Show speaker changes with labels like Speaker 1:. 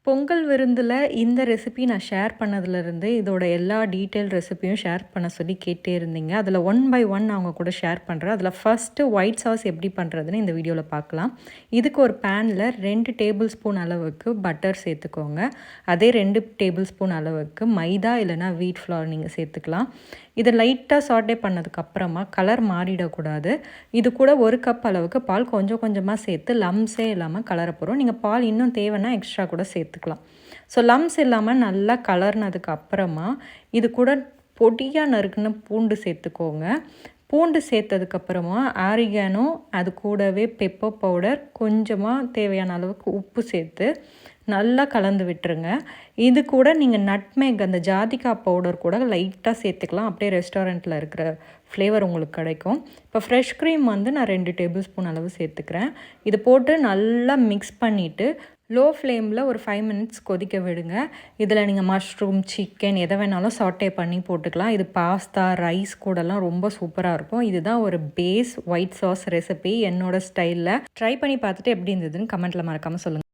Speaker 1: பொங்கல் விருந்தில் இந்த ரெசிபி நான் ஷேர் பண்ணதுலேருந்து இதோட எல்லா டீட்டெயில் ரெசிபியும் ஷேர் பண்ண சொல்லி கேட்டே இருந்தீங்க. அதில் ஒன் பை ஒன் அவங்க கூட ஷேர் பண்ணுறேன். அதில் ஃபஸ்ட்டு ஒயிட் சாஸ் எப்படி பண்ணுறதுன்னு இந்த வீடியோவில் பார்க்கலாம். இதுக்கு ஒரு பேனில் 2 டேபிள் ஸ்பூன் அளவுக்கு பட்டர் சேர்த்துக்கோங்க. அதே 2 டேபிள் ஸ்பூன் அளவுக்கு மைதா இல்லைனா வீட் ஃப்ளவர் நீங்கள் சேர்த்துக்கலாம். இதை லைட்டாக சாட்டே பண்ணதுக்கப்புறமா கலர் மாறிடக்கூடாது. இது கூட 1 கப் அளவுக்கு பால் கொஞ்சம் கொஞ்சமாக சேர்த்து லம்ஸே இல்லாமல் கலர போகிறோம். நீங்கள் பால் இன்னும் தேவைன்னா எக்ஸ்ட்ரா கூட சேர்த்துக்கலாம். ஸோ லம்ஸ் இல்லாமல் நல்லா கலர்னதுக்கு அப்புறமா இது கூட பொடியாக நறுக்குன்னு பூண்டு சேர்த்துக்கோங்க. பூண்டு சேர்த்ததுக்கப்புறமா ஆரிகானோ, அது கூடவே பெப்பர் பவுடர், கொஞ்சமாக தேவையான அளவுக்கு உப்பு சேர்த்து நல்லா கலந்து விட்டுருங்க. இது கூட நீங்கள் நட்மேக், அந்த ஜாதிக்காய் பவுடர் கூட லைட்டாக சேர்த்துக்கலாம். அப்படியே ரெஸ்டாரண்ட்டில் இருக்கிற ஃப்ளேவர் உங்களுக்கு கிடைக்கும். இப்போ ஃப்ரெஷ் க்ரீம் வந்து நான் 2 டேபிள் ஸ்பூன் அளவு சேர்த்துக்கிறேன். இது போட்டு நல்லா மிக்ஸ் பண்ணிவிட்டு லோ ஃப்ளேமில் ஒரு 5 மினிட்ஸ் கொதிக்க விடுங்க. இதில் நீங்கள் மஷ்ரூம், சிக்கன் எதை வேணாலும் சாட்டே பண்ணி போட்டுக்கலாம். இது பாஸ்தா, ரைஸ் கூடலாம் ரொம்ப சூப்பராக இருக்கும். இதுதான் ஒரு பேஸ் ஒயிட் சாஸ் ரெசிபி என்னோடய ஸ்டைலில். ட்ரை பண்ணி பார்த்துட்டு எப்படி இருந்ததுன்னு கமெண்ட்டில் மறக்காமல் சொல்லுங்கள்.